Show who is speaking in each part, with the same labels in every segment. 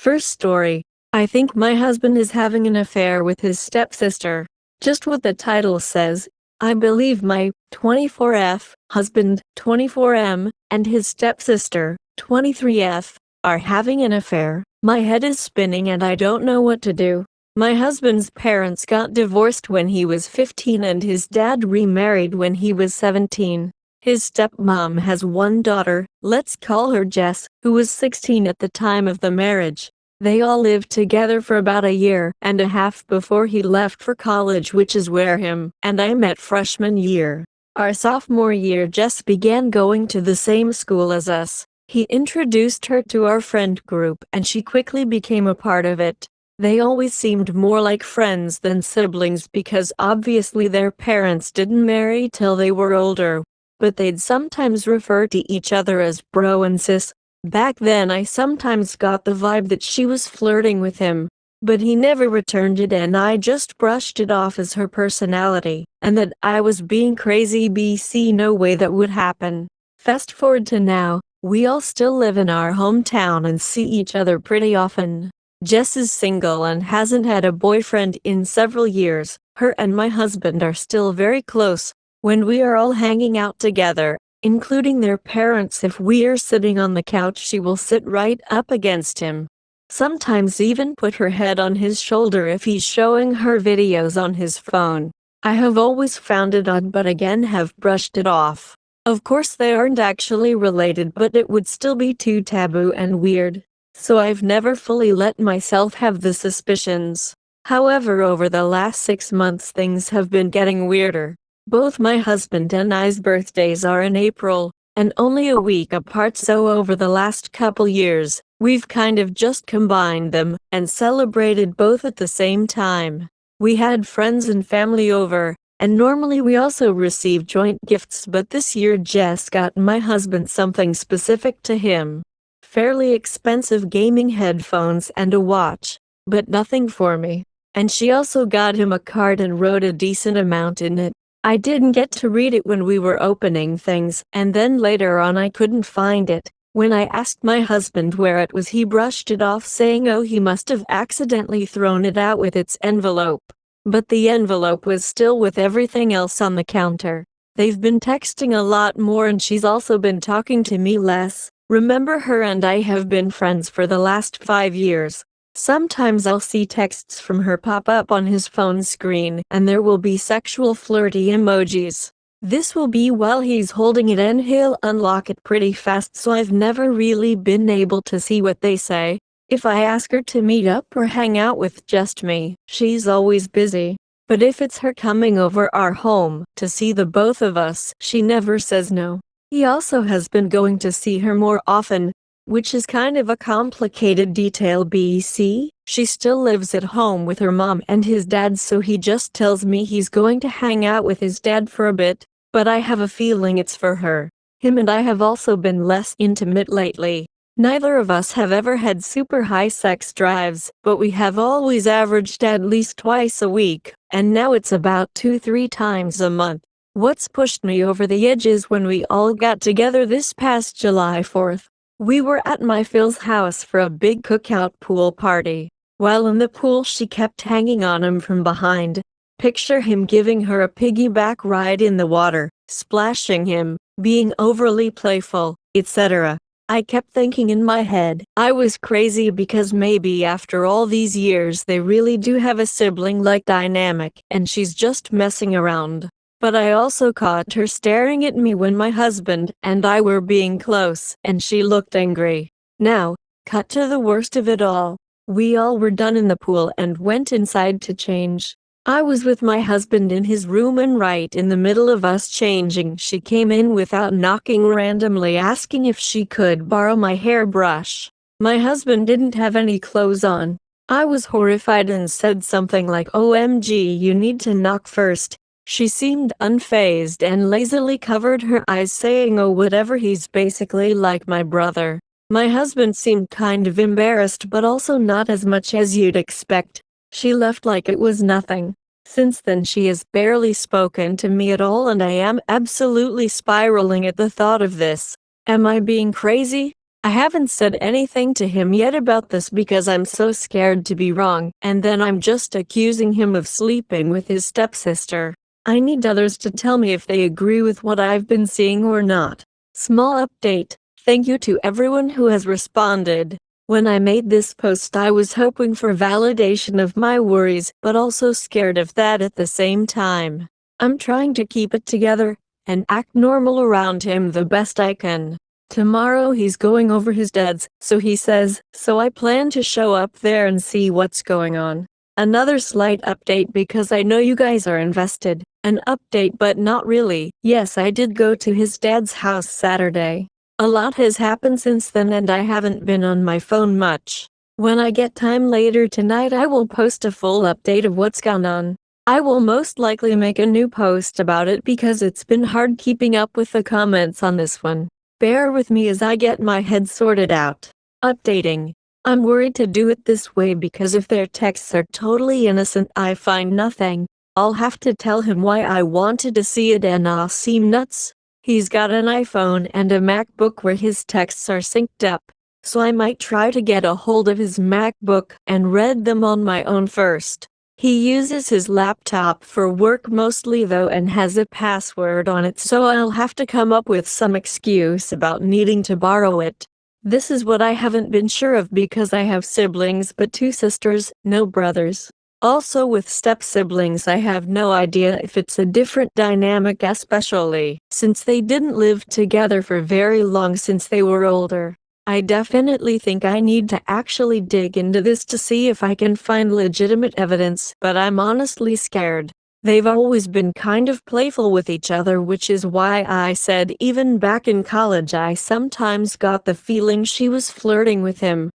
Speaker 1: First story. I think my husband is having an affair with his stepsister. Just what the title says. I believe my 24F husband, 24M, and his stepsister, 23F, are having an affair. My head is spinning and I don't know what to do. My husband's parents got divorced when he was 15 and his dad remarried when he was 17. His stepmom has one daughter, let's call her Jess, who was 16 at the time of the marriage. They all lived together for about a year and a half before he left for college, which is where him and I met freshman year. Our sophomore year, Jess began going to the same school as us. He introduced her to our friend group and she quickly became a part of it. They always seemed more like friends than siblings because obviously their parents didn't marry till they were older. But they'd sometimes refer to each other as bro and sis. Back then I sometimes got the vibe that she was flirting with him, but he never returned it and I just brushed it off as her personality, and that I was being crazy. BC, no way that would happen. Fast forward to now, we all still live in our hometown and see each other pretty often. Jess is single and hasn't had a boyfriend in several years. Her and my husband are still very close. When we are all hanging out together, including their parents, if we are sitting on the couch, she will sit right up against him. Sometimes even put her head on his shoulder if he's showing her videos on his phone. I have always found it odd but again have brushed it off. Of course they aren't actually related, but it would still be too taboo and weird. So I've never fully let myself have the suspicions. However, over the last 6 months things have been getting weirder. Both my husband and I's birthdays are in April, and only a week apart, so over the last couple years, we've kind of just combined them and celebrated both at the same time. We had friends and family over, and normally we also receive joint gifts, but this year Jess got my husband something specific to him. Fairly expensive gaming headphones and a watch, but nothing for me. And she also got him a card and wrote a decent amount in it. I didn't get to read it when we were opening things, and then later on I couldn't find it. When I asked my husband where it was, he brushed it off, saying oh, he must have accidentally thrown it out with its envelope. But the envelope was still with everything else on the counter. They've been texting a lot more and she's also been talking to me less. Remember, her and I have been friends for the last 5 years. Sometimes I'll see texts from her pop up on his phone screen and there will be sexual flirty emojis. This will be while he's holding it and he'll unlock it pretty fast, so I've never really been able to see what they say. If I ask her to meet up or hang out with just me, she's always busy. But if it's her coming over our home to see the both of us, she never says no. He also has been going to see her more often, which is kind of a complicated detail. BC, she still lives at home with her mom and his dad, so he just tells me he's going to hang out with his dad for a bit, but I have a feeling it's for her. Him and I have also been less intimate lately. Neither of us have ever had super high sex drives, but we have always averaged at least twice a week, and now it's about 2-3 times a month. What's pushed me over the edge is when we all got together this past July 4th. We were at my Phil's house for a big cookout pool party. While in the pool, she kept hanging on him from behind. Picture him giving her a piggyback ride in the water, splashing him, being overly playful, etc. I kept thinking in my head, I was crazy because maybe after all these years they really do have a sibling-like dynamic and she's just messing around. But I also caught her staring at me when my husband and I were being close, and she looked angry. Now, cut to the worst of it all. We all were done in the pool and went inside to change. I was with my husband in his room, and right in the middle of us changing, she came in without knocking, randomly asking if she could borrow my hairbrush. My husband didn't have any clothes on. I was horrified and said something like, "OMG, you need to knock first." She seemed unfazed and lazily covered her eyes, saying, "Oh, whatever, he's basically like my brother." My husband seemed kind of embarrassed, but also not as much as you'd expect. She left like it was nothing. Since then she has barely spoken to me at all, and I am absolutely spiraling at the thought of this. Am I being crazy? I haven't said anything to him yet about this because I'm so scared to be wrong, and then I'm just accusing him of sleeping with his stepsister. I need others to tell me if they agree with what I've been seeing or not. Small update. Thank you to everyone who has responded. When I made this post, I was hoping for validation of my worries, but also scared of that at the same time. I'm trying to keep it together and act normal around him the best I can. Tomorrow he's going over his dad's, so he says, so I plan to show up there and see what's going on. Another slight update because I know you guys are invested. An update but not really. Yes, I did go to his dad's house Saturday. A lot has happened since then and I haven't been on my phone much. When I get time later tonight I will post a full update of what's gone on. I will most likely make a new post about it because it's been hard keeping up with the comments on this one. Bear with me as I get my head sorted out. Updating. I'm worried to do it this way because if their texts are totally innocent I find nothing. I'll have to tell him why I wanted to see it and I'll seem nuts. He's got an iPhone and a MacBook where his texts are synced up, so I might try to get a hold of his MacBook and read them on my own first. He uses his laptop for work mostly though and has a password on it, so I'll have to come up with some excuse about needing to borrow it. This is what I haven't been sure of because I have siblings but 2 sisters, no brothers. Also with step-siblings I have no idea if it's a different dynamic, especially since they didn't live together for very long since they were older. I definitely think I need to actually dig into this to see if I can find legitimate evidence, but I'm honestly scared. They've always been kind of playful with each other, which is why I said even back in college I sometimes got the feeling she was flirting with him.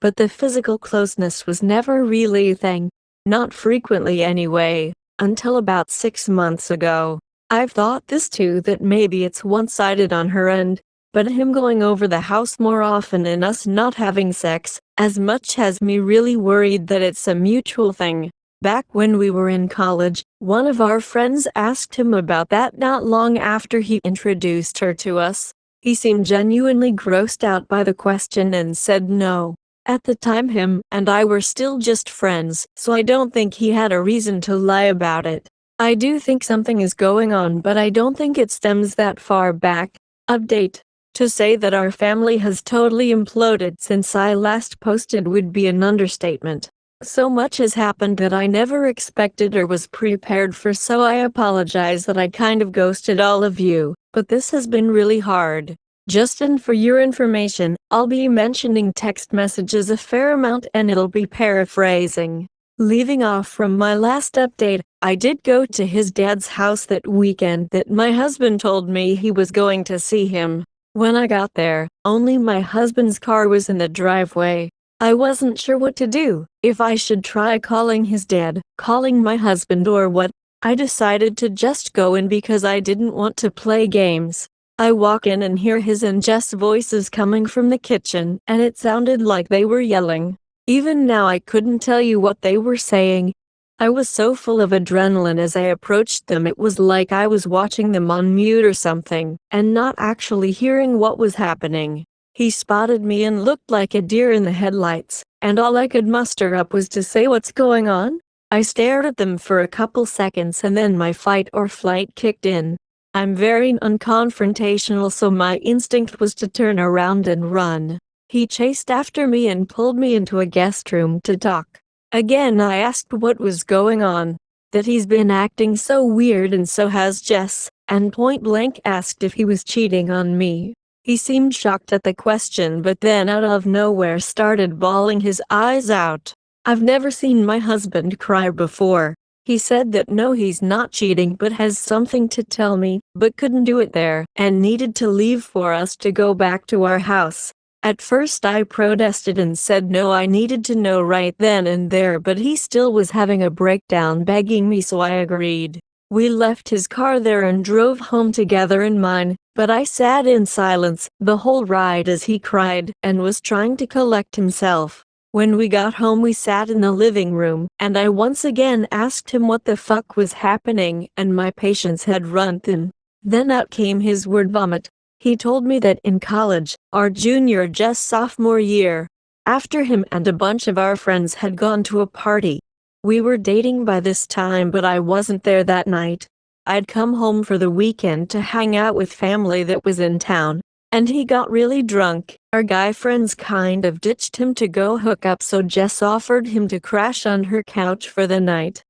Speaker 1: But the physical closeness was never really a thing. Not frequently anyway, until about 6 months ago. I've thought this too, that maybe it's one-sided on her end, but him going over the house more often and us not having sex as much has me really worried that it's a mutual thing. Back when we were in college, one of our friends asked him about that not long after he introduced her to us. He seemed genuinely grossed out by the question and said no. At the time him and I were still just friends, so I don't think he had a reason to lie about it. I do think something is going on, but I don't think it stems that far back. Update. To say that our family has totally imploded since I last posted would be an understatement. So much has happened that I never expected or was prepared for, so I apologize that I kind of ghosted all of you, but this has been really hard. Justin, for your information, I'll be mentioning text messages a fair amount and it'll be paraphrasing. Leaving off from my last update, I did go to his dad's house that weekend that my husband told me he was going to see him. When I got there, only my husband's car was in the driveway. I wasn't sure what to do, if I should try calling his dad, calling my husband, or what. I decided to just go in because I didn't want to play games. I walk in and hear his and Jess' voices coming from the kitchen, and it sounded like they were yelling. Even now I couldn't tell you what they were saying. I was so full of adrenaline as I approached them, it was like I was watching them on mute or something, and not actually hearing what was happening. He spotted me and looked like a deer in the headlights, and all I could muster up was to say, "What's going on?" I stared at them for a couple seconds and then my fight or flight kicked in. I'm very unconfrontational, so my instinct was to turn around and run. He chased after me and pulled me into a guest room to talk. Again I asked what was going on, that he's been acting so weird and so has Jess, and point blank asked if he was cheating on me. He seemed shocked at the question, but then out of nowhere started bawling his eyes out. I've never seen my husband cry before. He said that no, he's not cheating but has something to tell me, but couldn't do it there, and needed to leave for us to go back to our house. At first I protested and said no, I needed to know right then and there, but he still was having a breakdown begging me, so I agreed. We left his car there and drove home together in mine, but I sat in silence the whole ride as he cried and was trying to collect himself. When we got home we sat in the living room, and I once again asked him what the fuck was happening, and my patience had run thin. Then out came his word vomit. He told me that in college, our junior just sophomore year, after him and a bunch of our friends had gone to a party. We were dating by this time, but I wasn't there that night. I'd come home for the weekend to hang out with family that was in town, and he got really drunk. Our guy friends kind of ditched him to go hook up, so Jess offered him to crash on her couch for the night.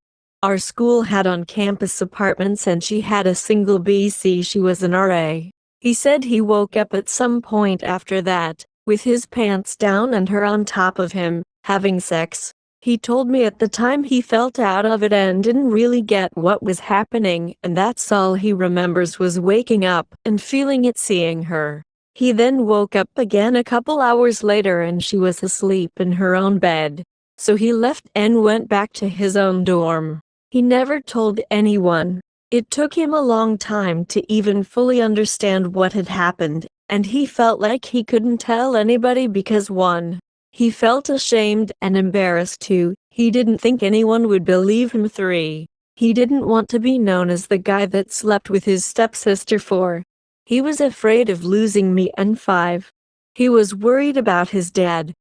Speaker 1: Our school had on-campus apartments and she had a single BC. She was an RA. He said he woke up at some point after that, with his pants down and her on top of him, having sex. He told me at the time he felt out of it and didn't really get what was happening, and that's all he remembers was waking up and feeling it, seeing her. He then woke up again a couple hours later and she was asleep in her own bed. So he left and went back to his own dorm. He never told anyone. It took him a long time to even fully understand what had happened, and he felt like he couldn't tell anybody because 1. He felt ashamed and embarrassed. 2. He didn't think anyone would believe him. 3. He didn't want to be known as the guy that slept with his stepsister. 4. He was afraid of losing me. And 5. He was worried about his dad.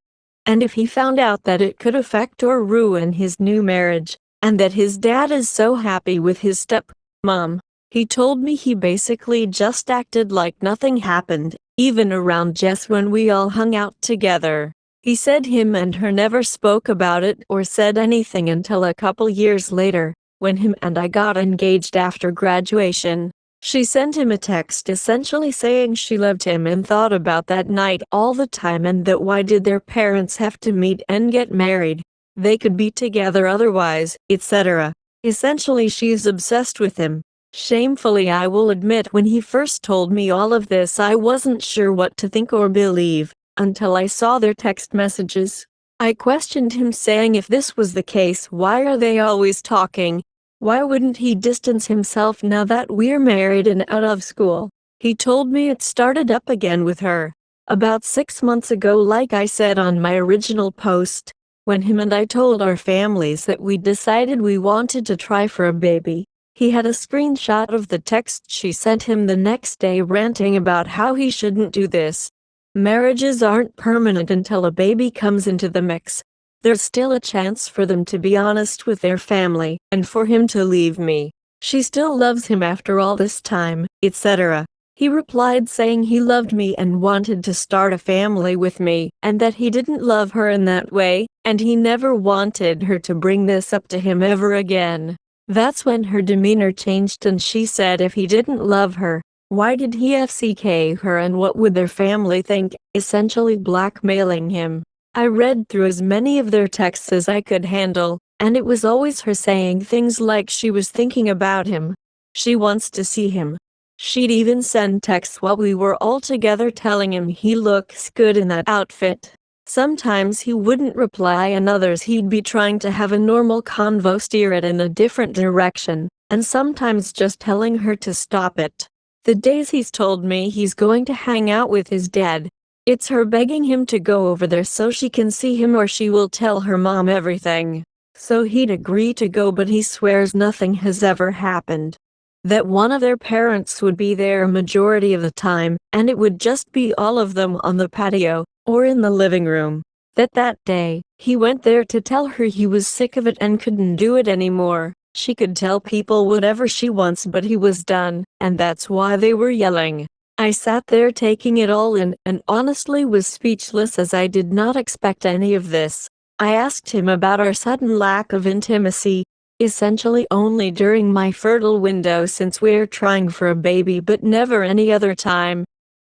Speaker 1: And if he found out that it could affect or ruin his new marriage, and that his dad is so happy with his step-mom. He told me he basically just acted like nothing happened, even around Jess when we all hung out together. He said him and her never spoke about it or said anything until a couple years later, when him and I got engaged after graduation. She sent him a text essentially saying she loved him and thought about that night all the time, and that why did their parents have to meet and get married? They could be together otherwise, etc. Essentially, she's obsessed with him. Shamefully, I will admit, when he first told me all of this, I wasn't sure what to think or believe, until I saw their text messages. I questioned him, saying if this was the case, why are they always talking? Why wouldn't he distance himself now that we're married and out of school? He told me it started up again with her about 6 months ago, like I said on my original post, when him and I told our families that we decided we wanted to try for a baby. He had a screenshot of the text she sent him the next day, ranting about how he shouldn't do this. Marriages aren't permanent until a baby comes into the mix. There's still a chance for them to be honest with their family, and for him to leave me. She still loves him after all this time, etc. He replied saying he loved me and wanted to start a family with me, and that he didn't love her in that way, and he never wanted her to bring this up to him ever again. That's when her demeanor changed and she said if he didn't love her, why did he FCK her and what would their family think, essentially blackmailing him. I read through as many of their texts as I could handle, and it was always her saying things like she was thinking about him. She wants to see him. She'd even send texts while we were all together telling him he looks good in that outfit. Sometimes he wouldn't reply, and others he'd be trying to have a normal convo, steer it in a different direction, and sometimes just telling her to stop it. The days he's told me he's going to hang out with his dad, it's her begging him to go over there so she can see him, or she will tell her mom everything. So he'd agree to go, but he swears nothing has ever happened. That one of their parents would be there a majority of the time, and it would just be all of them on the patio, or in the living room. That day, he went there to tell her he was sick of it and couldn't do it anymore. She could tell people whatever she wants, but he was done, and that's why they were yelling. I sat there taking it all in, and honestly was speechless, as I did not expect any of this. I asked him about our sudden lack of intimacy, essentially only during my fertile window since we're trying for a baby, but never any other time.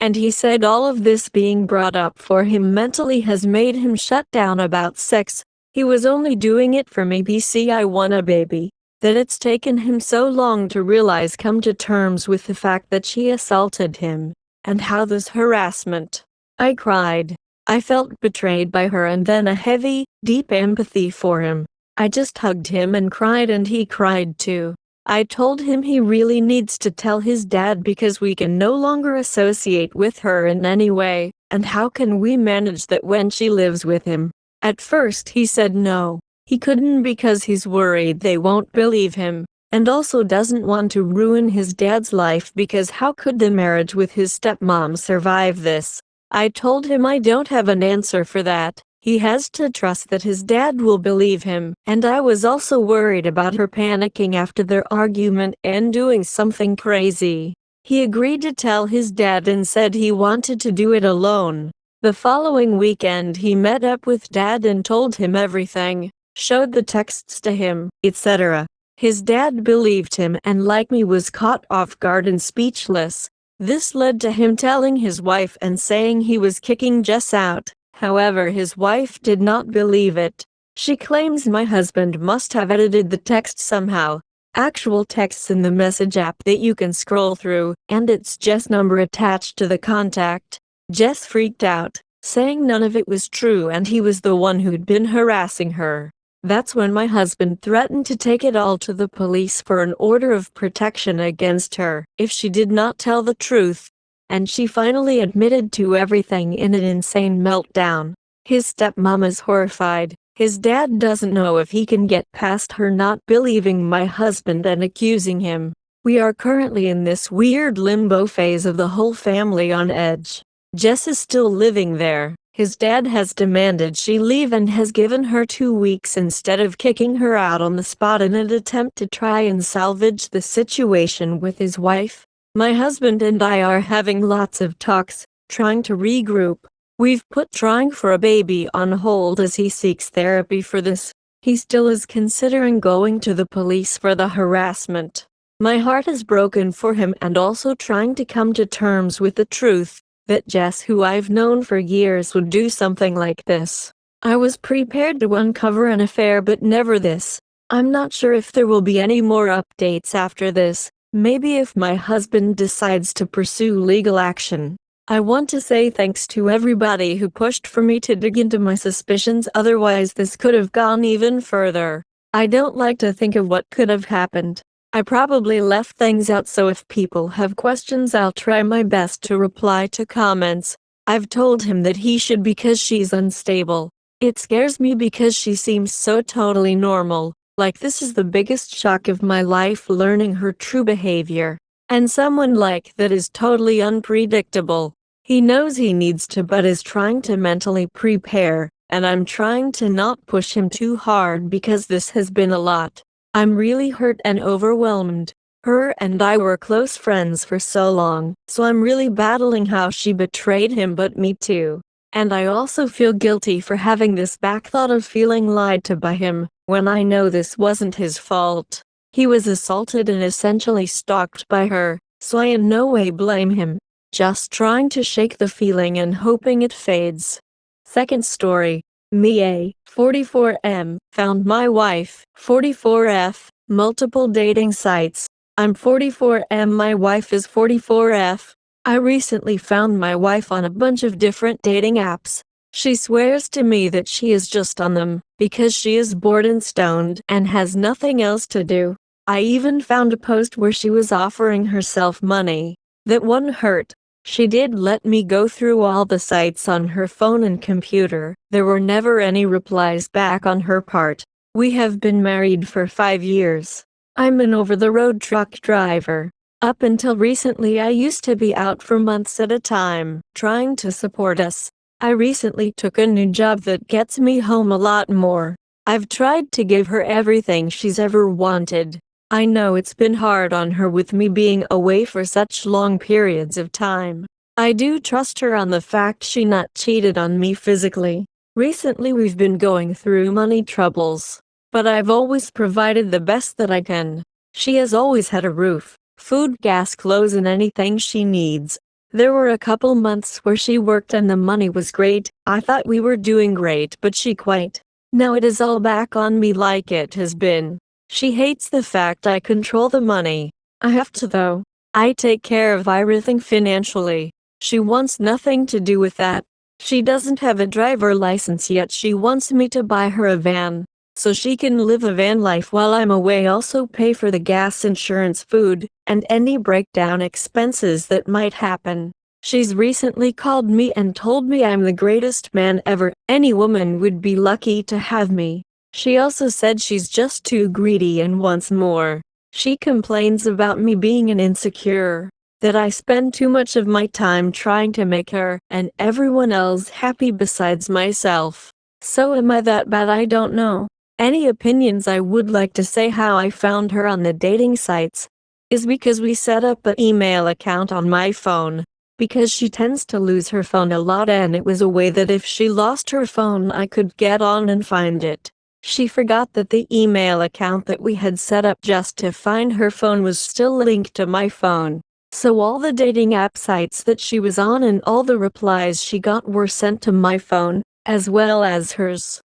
Speaker 1: And he said all of this being brought up for him mentally has made him shut down about sex. He was only doing it for me. BC, I want a baby. That it's taken him so long to realize, come to terms with the fact that she assaulted him, and how this harassment. I cried. I felt betrayed by her, and then a heavy, deep empathy for him. I just hugged him and cried, and he cried too. I told him he really needs to tell his dad because we can no longer associate with her in any way, and how can we manage that when she lives with him? At first he said no. He couldn't because he's worried they won't believe him, and also doesn't want to ruin his dad's life because how could the marriage with his stepmom survive this? I told him I don't have an answer for that. He has to trust that his dad will believe him, and I was also worried about her panicking after their argument and doing something crazy. He agreed to tell his dad and said he wanted to do it alone. The following weekend he met up with dad and told him everything, showed the texts to him, etc. His dad believed him and like me was caught off guard and speechless. This led to him telling his wife and saying he was kicking Jess out. However, his wife did not believe it. She claims my husband must have edited the text somehow. Actual texts in the message app that you can scroll through, and it's Jess' number attached to the contact. Jess freaked out, saying none of it was true and he was the one who'd been harassing her. That's when my husband threatened to take it all to the police for an order of protection against her if she did not tell the truth. And she finally admitted to everything in an insane meltdown. His stepmom is horrified. His dad doesn't know if he can get past her not believing my husband and accusing him. We are currently in this weird limbo phase of the whole family on edge. Jess is still living there. His dad has demanded she leave and has given her 2 weeks instead of kicking her out on the spot in an attempt to try and salvage the situation with his wife. My husband and I are having lots of talks, trying to regroup. We've put trying for a baby on hold as he seeks therapy for this. He still is considering going to the police for the harassment. My heart is broken for him and also trying to come to terms with the truth that Jess, who I've known for years, would do something like this. I was prepared to uncover an affair but never this. I'm not sure if there will be any more updates after this. Maybe if my husband decides to pursue legal action. I want to say thanks to everybody who pushed for me to dig into my suspicions, otherwise this could have gone even further. I don't like to think of what could have happened. I probably left things out, so if people have questions I'll try my best to reply to comments. I've told him that he should because she's unstable. It scares me because she seems so totally normal. Like this is the biggest shock of my life, learning her true behavior. And someone like that is totally unpredictable. He knows he needs to but is trying to mentally prepare, and I'm trying to not push him too hard because this has been a lot. I'm really hurt and overwhelmed. Her and I were close friends for so long, so I'm really battling how she betrayed him, but me too. And I also feel guilty for having this back thought of feeling lied to by him, when I know this wasn't his fault. He was assaulted and essentially stalked by her, so I in no way blame him. Just trying to shake the feeling and hoping it fades. Second story. Mia, 44M, found my wife, 44F, multiple dating sites. I'm 44M, my wife is 44F. I recently found my wife on a bunch of different dating apps. She swears to me that she is just on them because she is bored and stoned and has nothing else to do. I even found a post where she was offering herself money. That one hurt. She did let me go through all the sites on her phone and computer. There were never any replies back on her part. We have been married for 5 years. I'm an over-the-road truck driver. Up until recently I used to be out for months at a time, trying to support us. I recently took a new job that gets me home a lot more. I've tried to give her everything she's ever wanted. I know it's been hard on her with me being away for such long periods of time. I do trust her on the fact she not cheated on me physically. Recently we've been going through money troubles, but I've always provided the best that I can. She has always had a roof, food, gas, clothes, and anything she needs. There were a couple months where she worked and the money was great. I thought we were doing great, but she quit. Now it is all back on me like it has been. She hates the fact I control the money. I have to though. I take care of everything financially. She wants nothing to do with that. She doesn't have a driver license yet. She wants me to buy her a van, so she can live a van life while I'm away, also pay for the gas, insurance, food, and any breakdown expenses that might happen. She's recently called me and told me I'm the greatest man ever. Any woman would be lucky to have me. She also said she's just too greedy and wants more. She complains about me being an insecure, that I spend too much of my time trying to make her and everyone else happy besides myself. So am I that bad? I don't know. Any opinions? I would like to say how I found her on the dating sites is because we set up an email account on my phone, because she tends to lose her phone a lot, and it was a way that if she lost her phone I could get on and find it. She forgot that the email account that we had set up just to find her phone was still linked to my phone. So all the dating app sites that she was on and all the replies she got were sent to my phone, as well as hers.